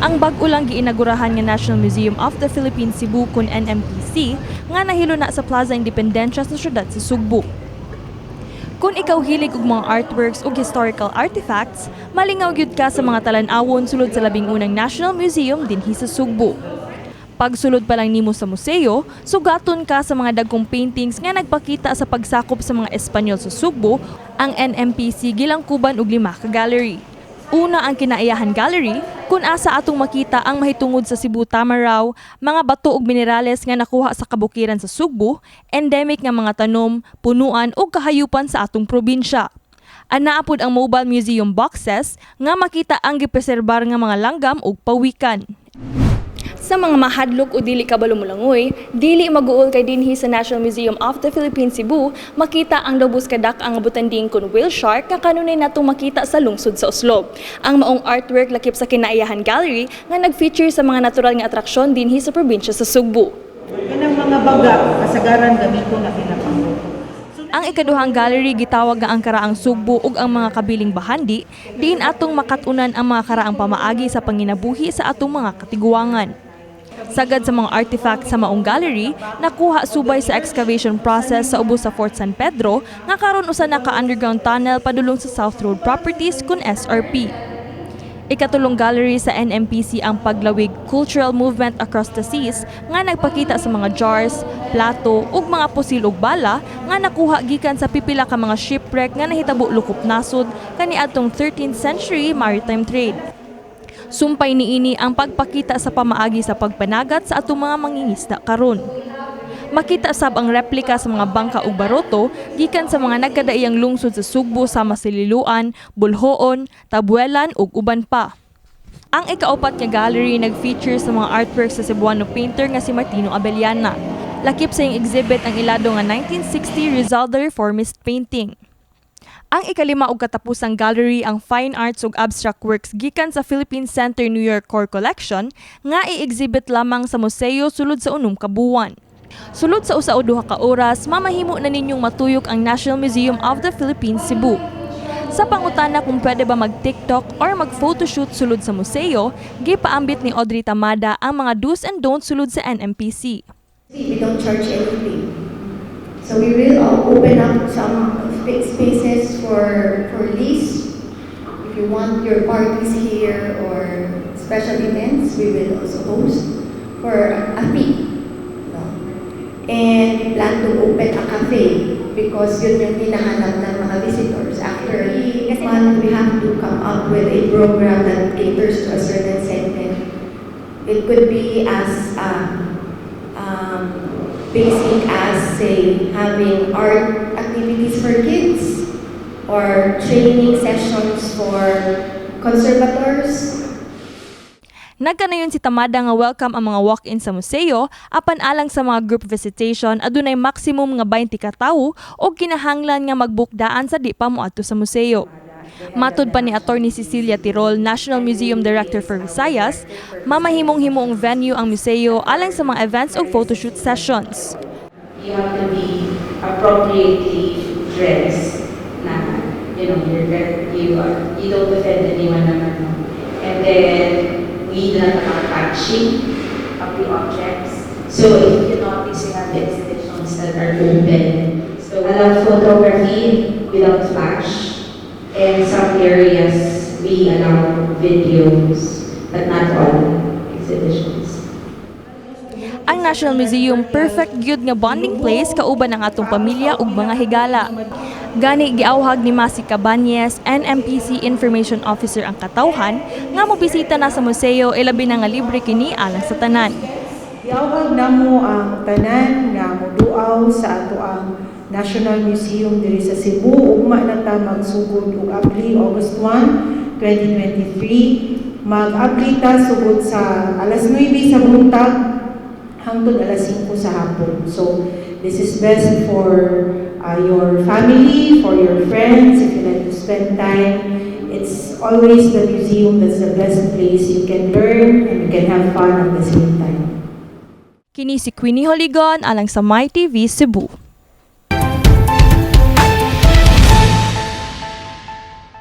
ang bag-o lang giinagurahan nga National Museum of the Philippines Cebu kun NMPC nga nahilo na sa Plaza Independencia sa syudad sa Cebu. Kung ikaw hilig og mga artworks ug historical artifacts, malingaw gyud ka sa mga talan-awon sulod sa labing unang National Museum dinhi sa Cebu. Pagsulod pa lang nimo sa museo, sugaton ka sa mga dagkong paintings nga nagpakita sa pagsakop sa mga Espanyol sa Cebu, ang NMPC gilangkuban og 5 ka gallery. Una ang kinaiyahan gallery, kung asa atong makita ang mahitungod sa Cebu Tamaraw, mga bato ug minerales nga nakuha sa kabukiran sa Cebu, endemic nga mga tanom, punuan ug kahayupan sa atong probinsya. Anaapod ang mobile museum boxes nga makita ang gipreserbar nga mga langgam ug pawikan. Sa mga mahadlok o dili kabalumulangoy, dili maguol kay dinhi sa National Museum of the Philippines Cebu, makita ang lubos kadak ang butanding kun whale shark nga kanunay natong makita sa lungsod sa Oslo. Ang maong artwork lakip sa kinaiyahan gallery nga nag-feature sa mga natural nga atraksyon dinhi sa probinsya sa Cebu. Kanang mga baga kasagaran gamiton na kinapanggo. Ang ikaduhang gallery gitawag nga ang karaang Cebu ug ang mga kabiling bahandi, diin atong makatunan ang mga karaang pamaagi sa panginabuhi sa atong mga katiguangan. Sagad sa mga artifacts sa maong gallery, nakuha subay sa excavation process sa ubos sa Fort San Pedro nga karon usa na ka underground tunnel padulong sa South Road Properties kun SRP. Ikatulong gallery sa NMPC ang paglawig Cultural Movement Across the Seas nga nagpakita sa mga jars, plato ug mga pusil ug bala nga nakuha gikan sa pipila ka mga shipwreck nga nahitabo lukop nasod kaniadtong 13th century maritime trade. Sumpay niini ang pagpakita sa pamaagi sa pagpanagat sa atong mga mangingisda karon. Makita sab ang replika sa mga bangka ug baroto gikan sa mga nagkadaiyang lungsod sa Cebu sama sa Liloan, Bulhoon, Tabuelan ug uban pa. Ang ikaapat nga gallery nag-feature sa mga artworks sa Cebuano painter nga si Martino Abellana. Lakip sa iyang exhibit ang ilado nga 1960 Rizal the Reformist painting. Ang ikalima ug katapusang gallery ang Fine Arts ug Abstract Works gikan sa Philippine Center New York Core Collection nga i-exhibit lamang sa museo sulod sa 6 ka buwan. Sulod sa 1 o 2 ka oras, mamahimo na ninyong matuyok ang National Museum of the Philippines Cebu. Sa pangutana kung pwede ba mag-TikTok or mag-photoshoot sulod sa museo, gipaambit ni Audrey Tamada ang mga do's and don'ts sulod sa NMPC. We don't charge anything. So we will open up some spaces for lease. If you want your parties here or special events, we will also host for a fee. And we plan to open a cafe because yun yung hinahanap ng mga visitors. After a month, we have to come up with a program that caters to a certain segment. It could be as basic as, say, having art activities for kids or training sessions for conservators. Nagkanayon si Tamada nga welcome ang mga walk-in sa museo, apan alang sa mga group visitation adunay maximum nga 20 ka tawo o kinahanglan nga magbukdaan sa di pa moadto sa museo. Matud pa ni Attorney Cecilia Tirol, National Museum Director for Visayas, mamahimong-himong venue ang museo alang sa mga events o photoshoot sessions. You have to be appropriately dressed na, you don't offend anyone naman. And then, we do not have touching of the objects. So if you notice, we have the exhibitions that are open. So allow photography without flash. And some areas we allow videos, but not all exhibitions. Ang National Museum perfect gyud nga bonding place kauban ang atong pamilya ug mga higala. Gani giawhag ni Masi Cabañez, NMPC Information Officer ang katawhan nga mobisita na sa museo ilabi na nga libre kini alang sa tanan. Giawhag namo ang tanan nga moduaw sa ato ang National Museum diri sa Cebu ugma na ta magsugod og abli August 1, 2023. Mag-abli ta sugod sa alas 9 sa buntag hangtod alas 5 sa hapon. So this is best for your family, for your friends, if you like to spend time. It's always the museum that's the best place you can learn and you can have fun at the same time. Kini si Queenie Joligon alang sa My TV Cebu.